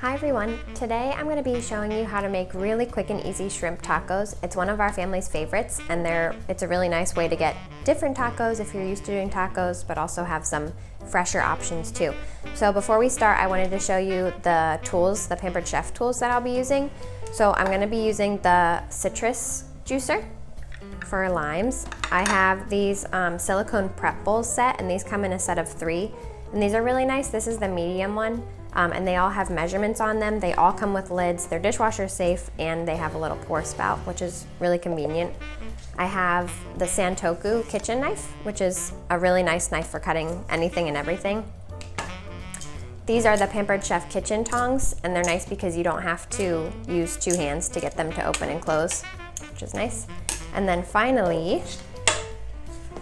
Hi everyone, today I'm going to be showing you how to make really quick and easy shrimp tacos. It's one of our family's favorites and it's a really nice way to get different tacos if you're used to doing tacos, but also have some fresher options too. So before we start, I wanted to show you the tools, the Pampered Chef tools that I'll be using. So I'm going to be using the citrus juicer for limes. I have these silicone prep bowls set, and these come in a set of 3. And these are really nice. This is the medium one. And they all have measurements on them. They all come with lids. They're dishwasher safe, and they have a little pour spout, which is really convenient. I have the Santoku kitchen knife, which is a really nice knife for cutting anything and everything. These are the Pampered Chef kitchen tongs, and they're nice because you don't have to use 2 hands to get them to open and close, which is nice. And then finally,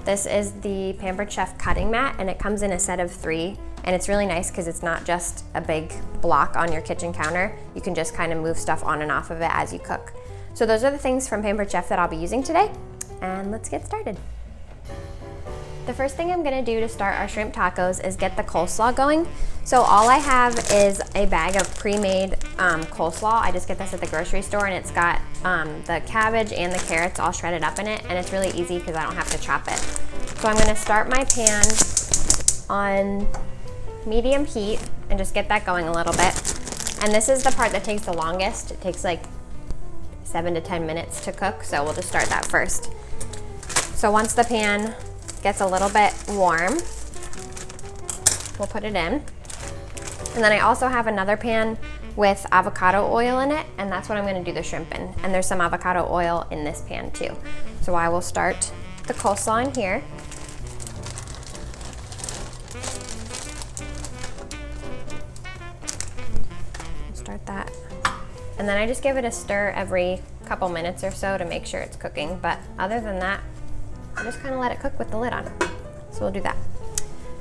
this is the Pampered Chef cutting mat, and it comes in a set of 3. And it's really nice because it's not just a big block on your kitchen counter. You can just kind of move stuff on and off of it as you cook. So those are the things from Pampered Chef that I'll be using today. And let's get started. The first thing I'm gonna do to start our shrimp tacos is get the coleslaw going. So all I have is a bag of pre-made coleslaw. I just get this at the grocery store, and it's got the cabbage and the carrots all shredded up in it, and it's really easy because I don't have to chop it. So I'm gonna start my pan on medium heat and just get that going a little bit. And this is the part that takes the longest. It takes like 7 to 10 minutes to cook, so we'll just start that first. So once the pan gets a little bit warm, we'll put it in. And then I also have another pan with avocado oil in it, and that's what I'm gonna do the shrimp in. And there's some avocado oil in this pan too. So I will start the coleslaw in here. Start that. And then I just give it a stir every couple minutes or so to make sure it's cooking. But other than that, I just kind of let it cook with the lid on. So we'll do that.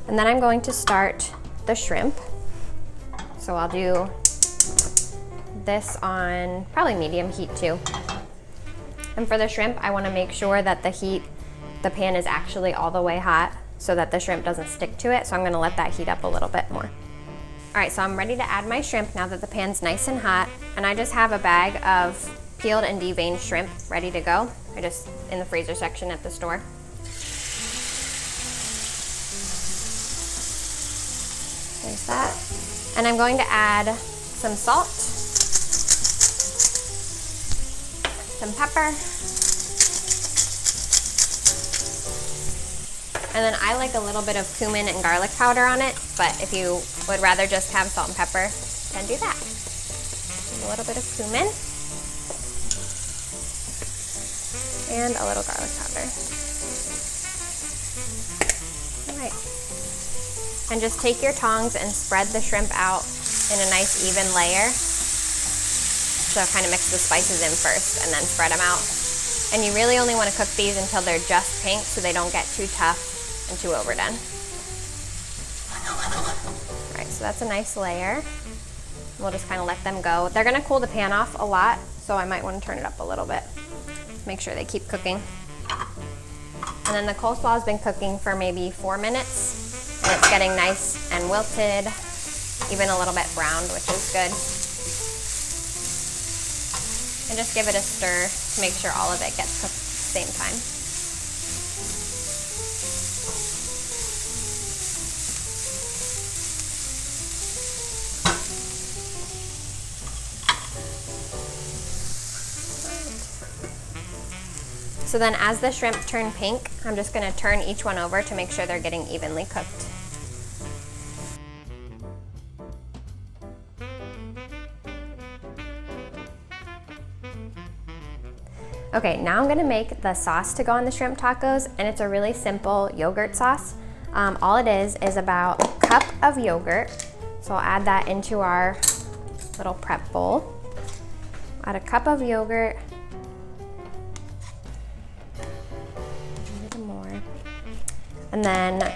And then I'm going to start the shrimp. So I'll do this on probably medium heat too. And for the shrimp, I want to make sure that the pan is actually all the way hot so that the shrimp doesn't stick to it. So I'm going to let that heat up a little bit more. All right, so I'm ready to add my shrimp now that the pan's nice and hot. And I just have a bag of peeled and deveined shrimp ready to go. I just in the freezer section at the store. There's that. And I'm going to add some salt, some pepper, and then I like a little bit of cumin and garlic powder on it, but if you would rather just have salt and pepper, then do that. A little bit of cumin and a little garlic powder. All right. And just take your tongs and spread the shrimp out in a nice even layer. So kind of mix the spices in first and then spread them out. And you really only want to cook these until they're just pink so they don't get too tough and too overdone. All right, so that's a nice layer. We'll just kind of let them go. They're gonna cool the pan off a lot, so I might want to turn it up a little bit. Make sure they keep cooking. And then the coleslaw has been cooking for maybe 4 minutes, and it's getting nice and wilted, even a little bit browned, which is good. And just give it a stir to make sure all of it gets cooked at the same time. So then as the shrimp turn pink, I'm just gonna turn each one over to make sure they're getting evenly cooked. Okay, now I'm gonna make the sauce to go on the shrimp tacos, and it's a really simple yogurt sauce. All it is about a cup of yogurt. So I'll add that into our little prep bowl. Add a cup of yogurt. And then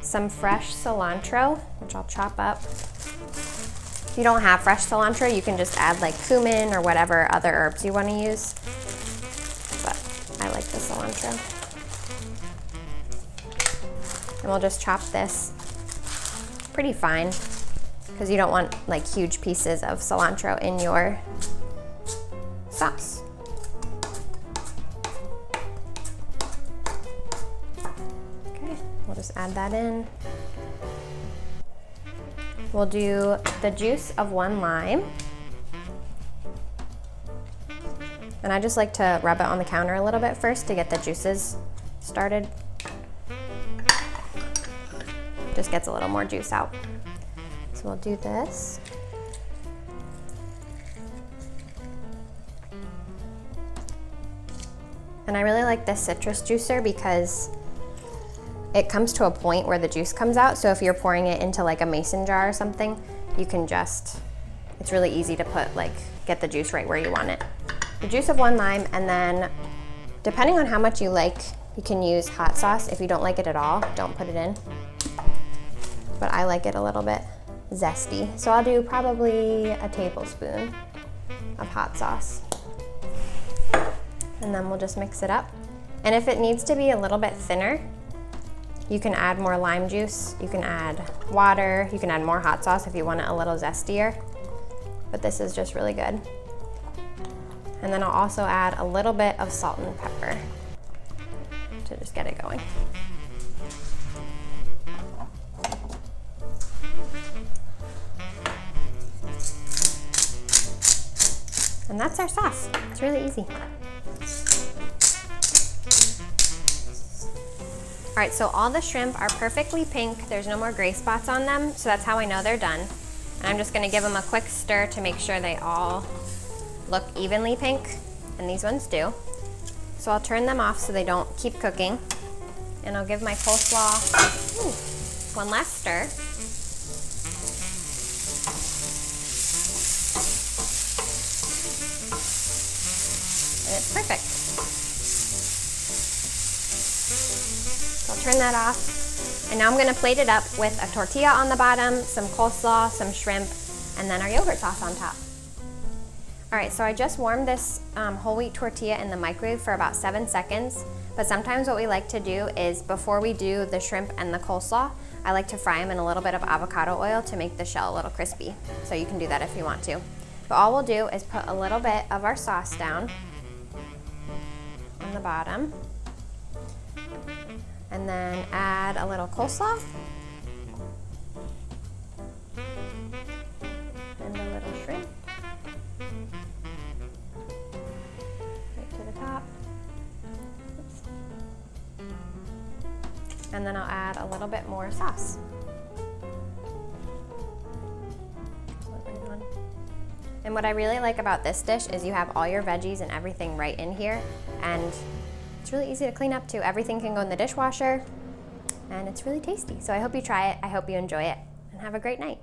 some fresh cilantro, which I'll chop up. If you don't have fresh cilantro, you can just add like cumin or whatever other herbs you want to use. But I like the cilantro. And we'll just chop this pretty fine because you don't want like huge pieces of cilantro in your sauce. Okay, we'll just add that in. We'll do the juice of 1 lime. And I just like to rub it on the counter a little bit first to get the juices started. Just gets a little more juice out. So we'll do this. And I really like this citrus juicer because it comes to a point where the juice comes out. So if you're pouring it into like a mason jar or something, you can just, it's really easy to put get the juice right where you want it. The juice of 1 lime, and then depending on how much you like, you can use hot sauce. If you don't like it at all, don't put it in. But I like it a little bit zesty. So I'll do probably a tablespoon of hot sauce. And then we'll just mix it up. And if it needs to be a little bit thinner, you can add more lime juice, you can add water, you can add more hot sauce if you want it a little zestier. But this is just really good. And then I'll also add a little bit of salt and pepper to just get it going. And that's our sauce. It's really easy. All right, so all the shrimp are perfectly pink. There's no more gray spots on them, so that's how I know they're done. And I'm just gonna give them a quick stir to make sure they all look evenly pink, and these ones do. So I'll turn them off so they don't keep cooking. And I'll give my coleslaw one last stir. And it's perfect. So I'll turn that off. And now I'm gonna plate it up with a tortilla on the bottom, some coleslaw, some shrimp, and then our yogurt sauce on top. All right, so I just warmed this whole wheat tortilla in the microwave for about 7 seconds, but sometimes what we like to do is before we do the shrimp and the coleslaw, I like to fry them in a little bit of avocado oil to make the shell a little crispy. So you can do that if you want to. But all we'll do is put a little bit of our sauce down on the bottom, and then add a little coleslaw, and a little shrimp. And then I'll add a little bit more sauce. And what I really like about this dish is you have all your veggies and everything right in here, and it's really easy to clean up too. Everything can go in the dishwasher, and it's really tasty. So I hope you try it, I hope you enjoy it, and have a great night.